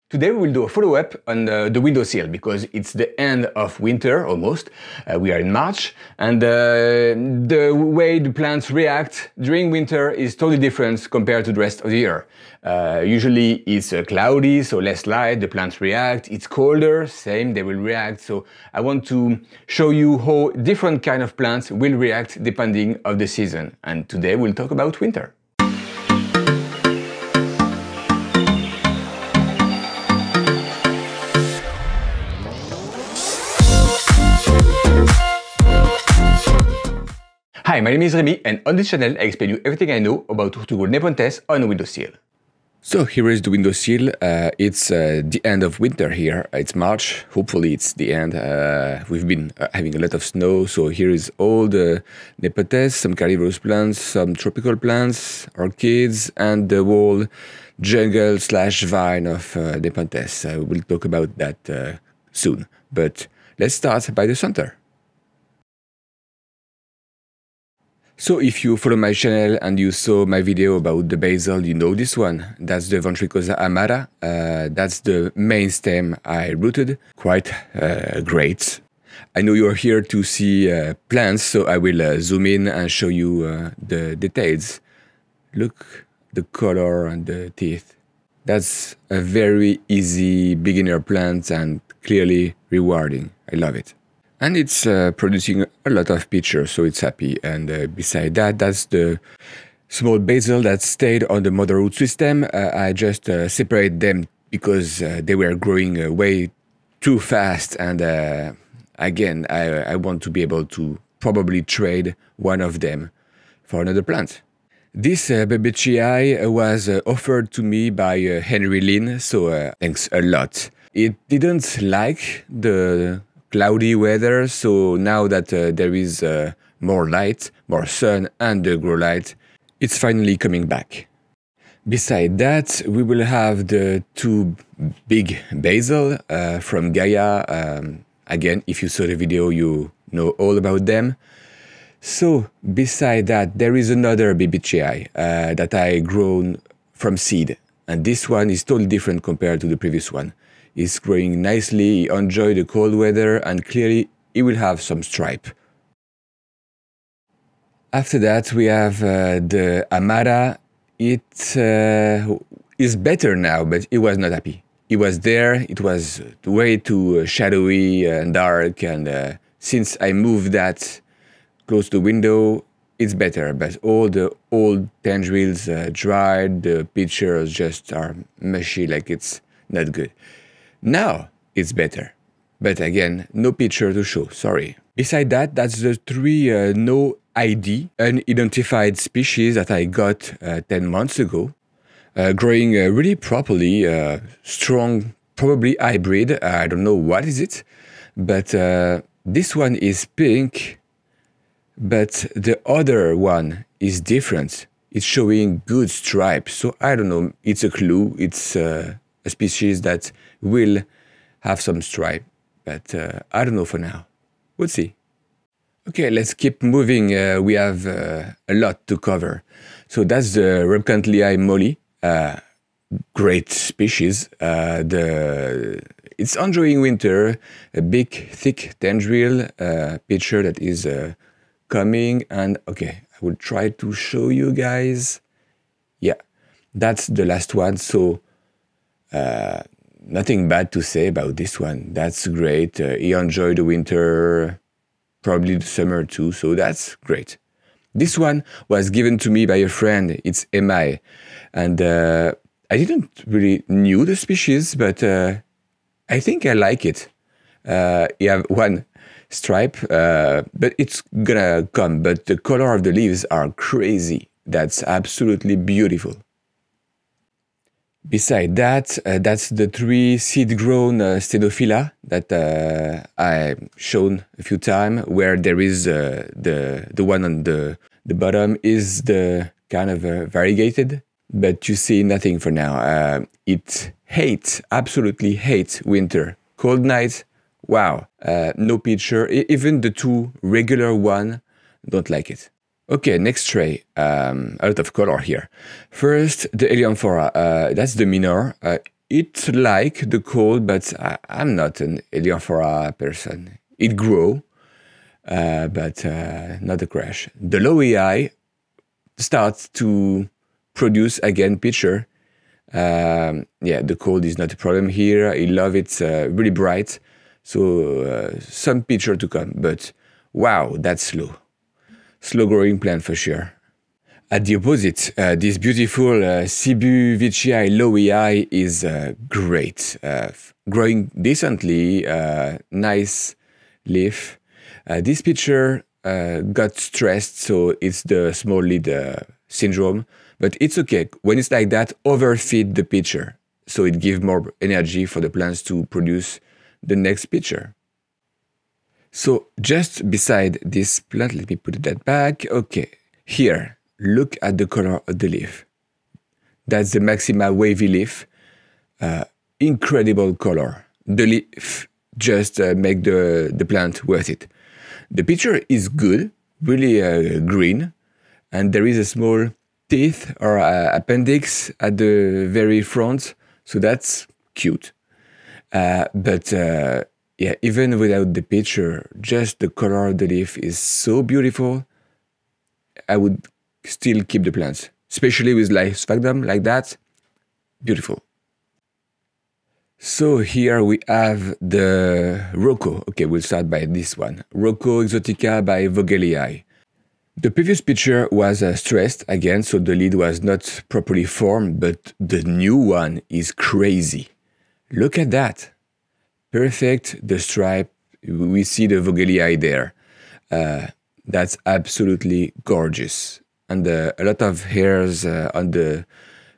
Today we will do a follow-up on the windowsill because it's the end of winter almost. We are in March and the way the plants react during winter is totally different compared to the rest of the year. Usually it's cloudy, so less light, the plants react. It's colder, same, they will react. So I want to show you how different kind of plants will react depending on the season. And today we'll talk about winter. Hi, my name is Remy and on this channel I explain you everything I know about how to grow Nepenthes on a windowsill. So here is the windowsill. It's the end of winter here. It's March. Hopefully it's the end. We've been having a lot of snow. So here is all the Nepenthes, some carnivorous plants, some tropical plants, orchids, and the whole jungle / vine of Nepenthes. We'll talk about that soon. But let's start by the center. So if you follow my channel and you saw my video about the basil, you know this one. That's the Ventricosa amara. That's the main stem I rooted. Quite great. I know you're here to see plants, so I will zoom in and show you the details. Look, the color and the teeth. That's a very easy beginner plant and clearly rewarding. I love it. And it's producing a lot of pictures, so it's happy. And beside that, that's the small basil that stayed on the mother root system. I just separate them because they were growing way too fast. And again, I want to be able to probably trade one of them for another plant. This Vichyai was offered to me by Henry Lin, so thanks a lot. It didn't like the cloudy weather, so now that there is more light, more sun and the grow light, it's finally coming back. Beside that, we will have the two big basil from Gaia. Again, if you saw the video, you know all about them. So beside that, there is another Vichyai that I grown from seed, and this one is totally different compared to the previous one. It's growing nicely, he enjoys the cold weather, and clearly he will have some stripe. After that we have the Amara. It is better now, but he was not happy. He was there, it was way too shadowy and dark, and since I moved that close to the window, it's better, but all the old tendrils dried, the pictures just are mushy, like it's not good. Now it's better, but again, no picture to show, sorry. Beside that, that's the three no ID, unidentified species that I got 10 months ago. Growing really properly, strong, probably hybrid, I don't know what is it, but this one is pink, but the other one is different. It's showing good stripes, so I don't know, it's a clue, it's a species that will have some stripe, but I don't know for now. We'll see. Okay, let's keep moving. We have a lot to cover. So that's the Repcantlii molly, great species. It's enjoying winter, a big, thick tendril picture that is coming. And okay, I will try to show you guys. Yeah, that's the last one. So nothing bad to say about this one. That's great. He enjoyed the winter, probably the summer too, so that's great. This one was given to me by a friend. It's Remy, and I didn't really knew the species, but I think I like it. You have one stripe, but it's gonna come. But the color of the leaves are crazy. That's absolutely beautiful. Beside that, that's the three seed-grown Stenophila that I've shown a few times, where there is the one on the bottom is the kind of variegated, but you see nothing for now. It absolutely hates winter. Cold nights, wow, no picture. Even the two regular one don't like it. Okay, next tray, a lot of color here. First, the Eleonphora, that's the minor. It like the cold, but I'm not an Heliophora person. It grow, but not a crash. The Lowii starts to produce again picture. Yeah, the cold is not a problem here. I love it, really bright. So some picture to come, but wow, that's slow. Slow growing plant for sure. At the opposite, this beautiful Cebu Vichyai Lowii is great, growing decently, nice leaf. This picture got stressed, so it's the small lead syndrome, but it's okay. When it's like that, overfeed the picture, so it gives more energy for the plants to produce the next picture. So just beside this plant, let me put that back. Okay, here, look at the color of the leaf. That's the Maxima wavy leaf. Incredible color. The leaf just make the plant worth it. The picture is good, really green, and there is a small teeth or appendix at the very front, so that's cute. But yeah, even without the picture, just the color of the leaf is so beautiful. I would still keep the plants, especially with like sphagnum like that. Beautiful. So here we have the Rocco. Okay, we'll start by this one. Rocco exotica by Vogelii. The previous picture was stressed again, so the lead was not properly formed, but the new one is crazy. Look at that. Perfect, the stripe, we see the Vogelii there. That's absolutely gorgeous. And a lot of hairs on the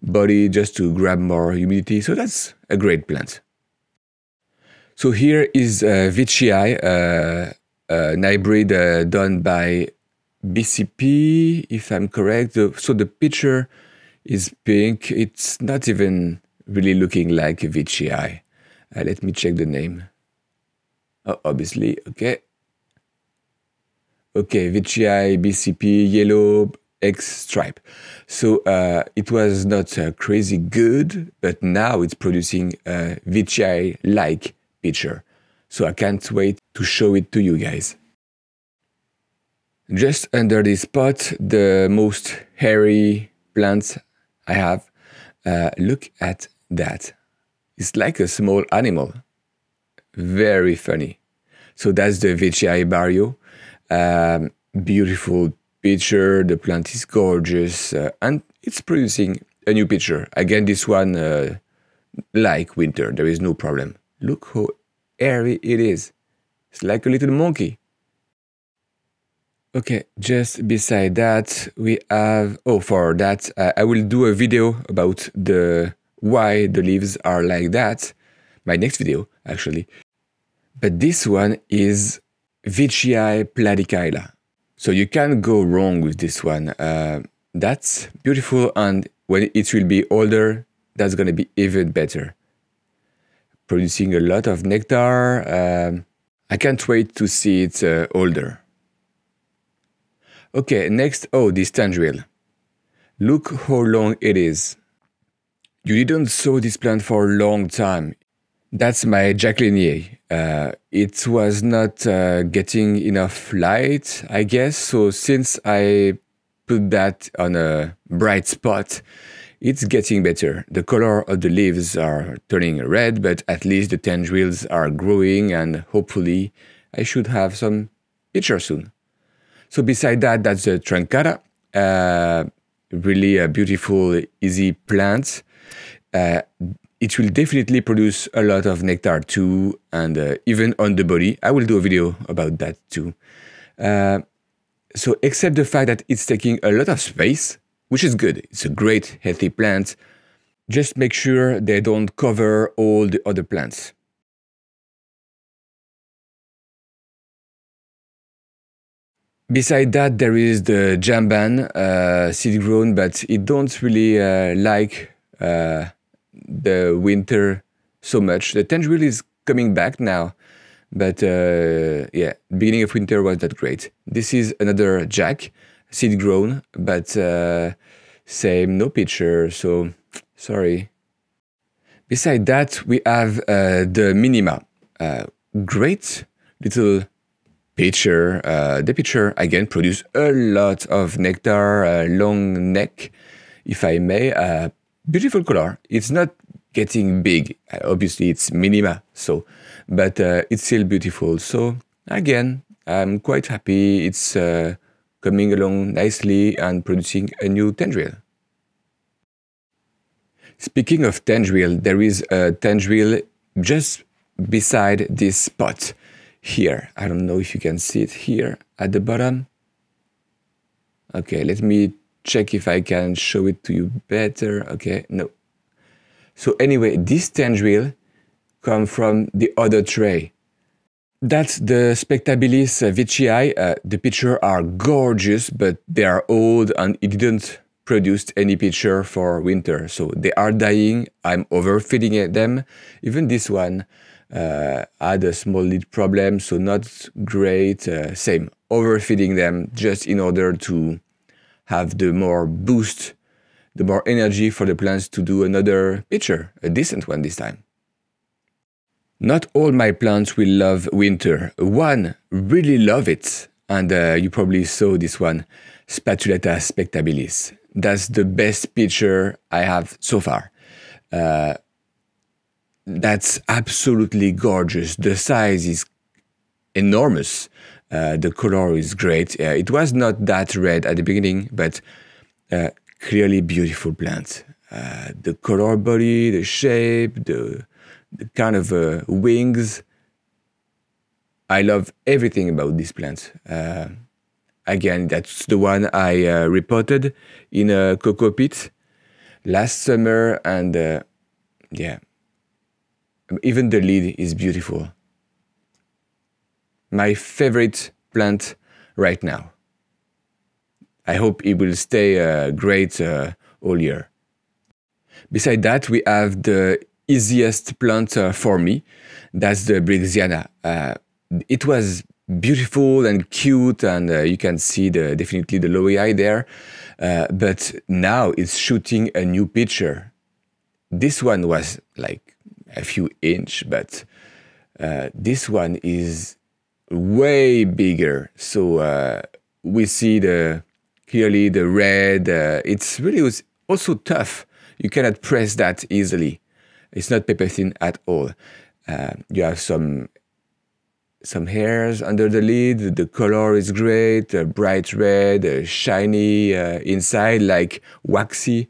body just to grab more humidity, so that's a great plant. So here is Vichyai, an hybrid done by BCP, if I'm correct. So the picture is pink, it's not even really looking like a Vichyai. Let me check the name. Oh, obviously, okay. Okay, Vichyai, BCP, yellow, X stripe. So it was not crazy good, but now it's producing a Vichyai-like picture. So I can't wait to show it to you guys. Just under this pot, the most hairy plants I have. Look at that. It's like a small animal. Very funny. So that's the Vichyai barrio. Beautiful picture. The plant is gorgeous. And it's producing a new picture. Again, this one like winter. There is no problem. Look how hairy it is. It's like a little monkey. Okay, just beside that, we have... Oh, for that, I will do a video about why the leaves are like that. My next video, actually. But this one is Vichyai Platykyla. So you can't go wrong with this one. That's beautiful, and when it will be older, that's going to be even better. Producing a lot of nectar. I can't wait to see it older. Okay, next, oh, this Tangerine. Look how long it is. You didn't sow this plant for a long time. That's my Jacquelinier. It was not getting enough light, I guess, so since I put that on a bright spot, it's getting better. The color of the leaves are turning red, but at least the tendrils are growing, and hopefully I should have some picture soon. So beside that, that's the Truncata. Really a beautiful, easy plant. It will definitely produce a lot of nectar too, and even on the body. I will do a video about that too. So except the fact that it's taking a lot of space, which is good. It's a great, healthy plant. Just make sure they don't cover all the other plants. Beside that, there is the Jamban, seed grown, but it don't really like the winter so much. The Tangerine is coming back now, but yeah, beginning of winter was not great. This is another Jack, seed grown, but same, no picture, so sorry. Beside that, we have the Minima. Great little pitcher. The pitcher, again, produce a lot of nectar, long neck, if I may. Beautiful color. It's not getting big. Obviously, it's Minima, so, but it's still beautiful. So, again, I'm quite happy. It's coming along nicely and producing a new tendril. Speaking of tendril, there is a tendril just beside this spot here. I don't know if you can see it here at the bottom. Okay, let me check if I can show it to you better. Okay, no. So anyway, this tendril come from the other tray. That's the Spectabilis Vci. The pictures are gorgeous, but they are old and it didn't produce any picture for winter. So they are dying. I'm overfeeding them. Even this one had a small lead problem, so not great. Same, overfeeding them just in order to have the more boost, the more energy for the plants to do another picture, a decent one this time. Not all my plants will love winter. One really love it, and you probably saw this one, Spatulata Spectabilis. That's the best picture I have so far. That's absolutely gorgeous. The size is enormous. The color is great. It was not that red at the beginning, but clearly beautiful plant. The color body, the shape, the kind of wings. I love everything about this plant. Again, that's the one I repotted in a cocoa pit last summer, and yeah, even the lead is beautiful. My favorite plant right now. I hope it will stay great all year. Beside that, we have the easiest plant for me. That's the Brixiana. It was beautiful and cute, and you can see definitely the lowy eye there. But now it's shooting a new picture. This one was like a few inch, but this one is way bigger. So we see clearly the red. It's really also tough. You cannot press that easily. It's not paper thin at all. You have some hairs under the lid. The color is great, bright red, shiny inside, like waxy.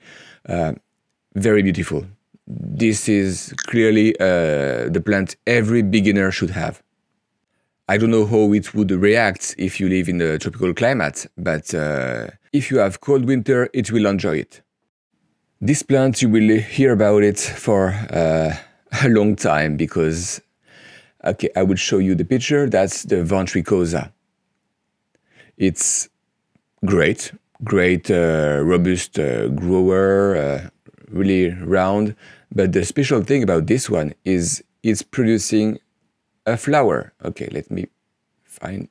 Very beautiful. This is clearly the plant every beginner should have. I don't know how it would react if you live in a tropical climate, but if you have cold winter, it will enjoy it. This plant, you will hear about it for a long time because, okay, I will show you the picture. That's the ventricosa. It's great, robust grower, really round. But the special thing about this one is it's producing a flower. Okay, let me find,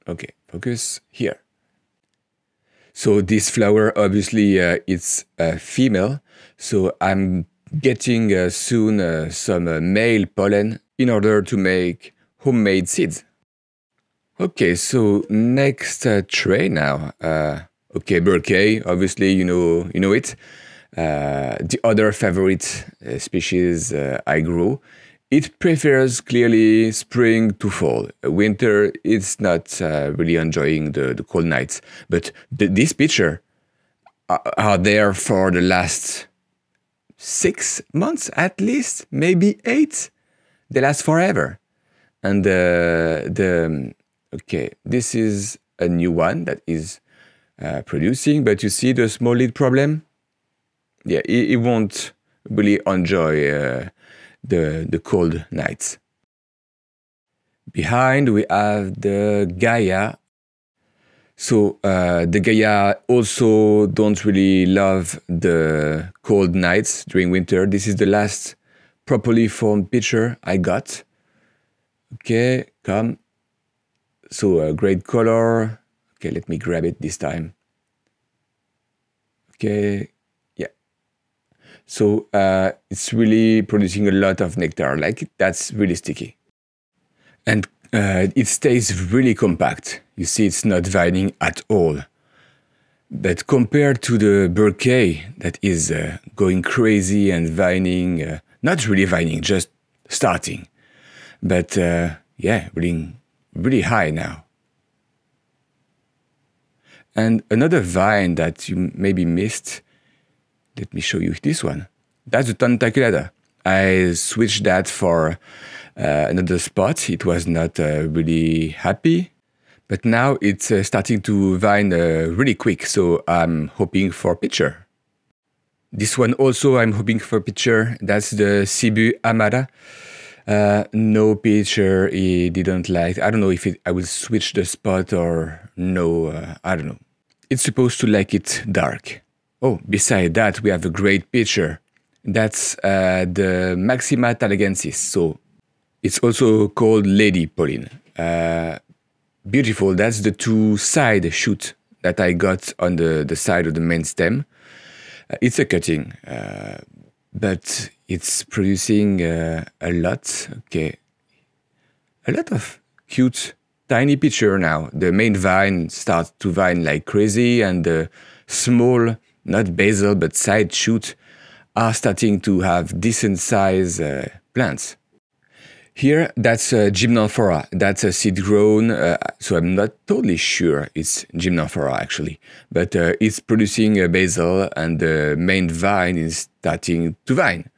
okay, focus here. So this flower, obviously, it's a female. So I'm getting soon some male pollen in order to make homemade seeds. Okay, so next tray now. Okay, bouquet, obviously, you know it. The other favorite species I grow. It prefers clearly spring to fall. Winter, it's not really enjoying the cold nights. But this picture are there for the last 6 months at least, maybe 8. They last forever. And okay, this is a new one that is producing, but you see the small lead problem? Yeah, it won't really enjoy the cold nights. Behind we have the Gaia. So the Gaia also don't really love the cold nights during winter. This is the last properly formed picture I got. Okay, come. So a great color. Okay, let me grab it this time. Okay, yeah. So it's really producing a lot of nectar, like that's really sticky. And it stays really compact. You see, it's not vining at all. But compared to the bouquet that is going crazy and vining, not really vining, just starting. But yeah, really high now. And another vine that you maybe missed, let me show you this one. That's the Tantacular. I switched that for another spot. It was not really happy, but now it's starting to vine really quick, so I'm hoping for picture. This one also I'm hoping for picture. That's the Cebu Amara. No picture, he didn't like. I don't know if I will switch the spot or no, I don't know. It's supposed to like it dark. Oh, beside that, we have a great picture. That's the Maxima Telegensis. So it's also called Lady Pauline. Beautiful. That's the two side shoot that I got on the side of the main stem. It's a cutting, but it's producing a lot. Okay, a lot of cute tiny picture now. The main vine starts to vine like crazy, and the small, not basal, but side shoot are starting to have decent size plants. Here, that's Gymnanthora. That's a seed grown, so I'm not totally sure it's Gymnanthora actually, but it's producing a basal, and the main vine is starting to vine.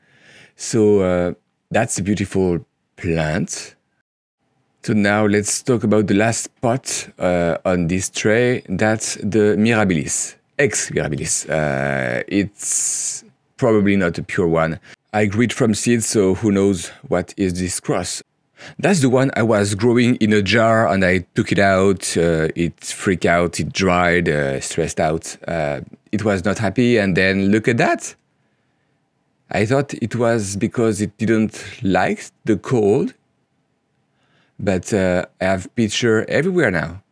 So that's a beautiful plant. So now let's talk about the last spot on this tray. That's the Mirabilis, ex-Mirabilis. It's probably not a pure one. I grew it from seeds, so who knows what is this cross. That's the one I was growing in a jar, and I took it out. It freaked out, it dried, stressed out. It was not happy, and then look at that. I thought it was because it didn't like the cold, but I have picture everywhere now.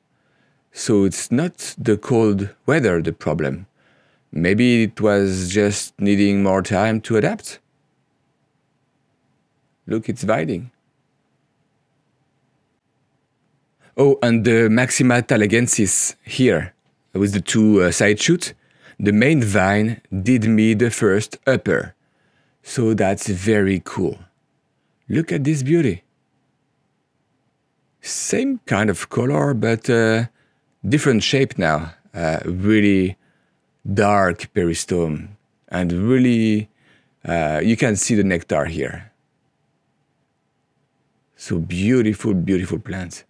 So it's not the cold weather the problem. Maybe it was just needing more time to adapt. Look, it's vining. Oh, and the Maxima Telegensis here, with the two side shoots, the main vine did me the first upper. So that's very cool. Look at this beauty. Same kind of color, but different shape now. Really dark peristome, and really you can see the nectar here. So beautiful, beautiful plant.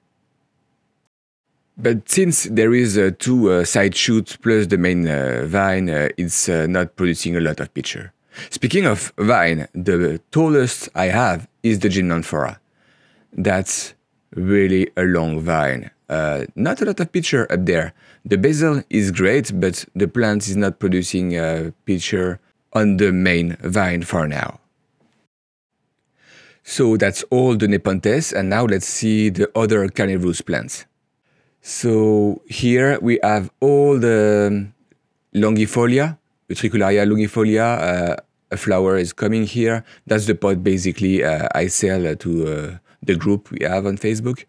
But since there is two side shoots plus the main vine, it's not producing a lot of picture. Speaking of vine, the tallest I have is the Gymnanthora. That's really a long vine. Not a lot of picture up there. The basal is great, but the plant is not producing picture on the main vine for now. So that's all the Nepenthes, and now let's see the other carnivorous plants. So here we have all the Longifolia, Utricularia longifolia. A flower is coming here. That's the pot basically I sell to the group we have on Facebook.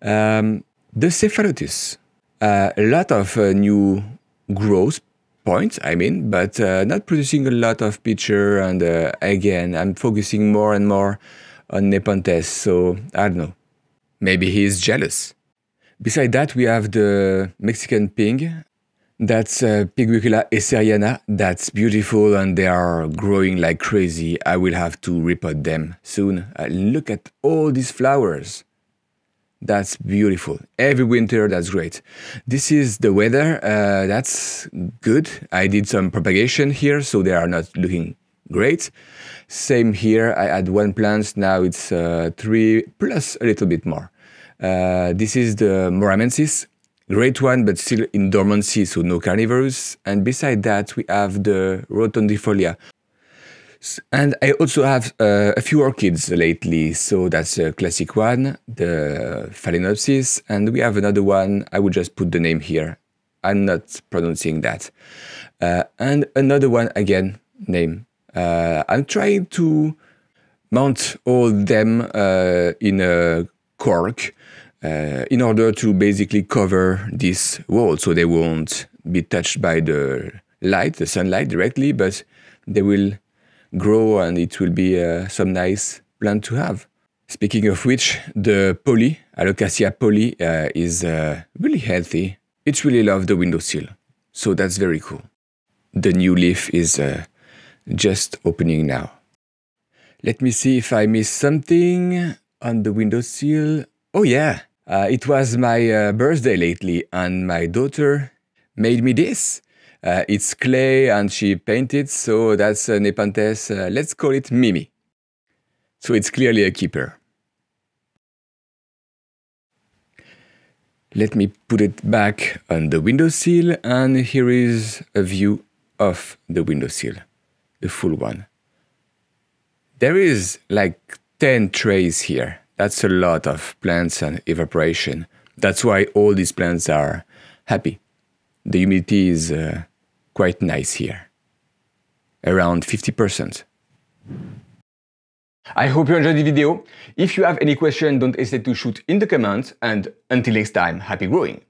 The Cephalotus, a lot of new growth points, I mean, but not producing a lot of picture, and again, I'm focusing more and more on Nepenthes, so I don't know. Maybe he's jealous. Beside that, we have the Mexican pig. That's Piguicula esseriana. That's beautiful, and they are growing like crazy. I will have to repot them soon. Look at all these flowers. That's beautiful. Every winter, that's great. This is the weather. That's good. I did some propagation here, so they are not looking great. Same here. I had one plant. Now it's 3 plus a little bit more. This is the Moramensis. Great one, but still in dormancy, so no carnivores. And beside that, we have the Rotundifolia. And I also have a few orchids lately, so that's a classic one, the Phalaenopsis, and we have another one. I will just put the name here. I'm not pronouncing that. And another one again, name. I'm trying to mount all them in a cork in order to basically cover this wall so they won't be touched by the light, the sunlight directly, but they will grow and it will be some nice plant to have. Speaking of which, the poly, Alocasia poly, is really healthy. It really loves the windowsill, so that's very cool. The new leaf is just opening now. Let me see if I missed something on the windowsill. Oh yeah, it was my birthday lately and my daughter made me this. It's clay and she painted, so that's a Nepenthes, let's call it Mimi. So it's clearly a keeper. Let me put it back on the windowsill, and here is a view of the windowsill, the full one. There is like 10 trays here. That's a lot of plants and evaporation. That's why all these plants are happy. The humidity is quite nice here, around 50%. I hope you enjoyed the video. If you have any question, don't hesitate to shoot in the comments, and until next time, happy growing!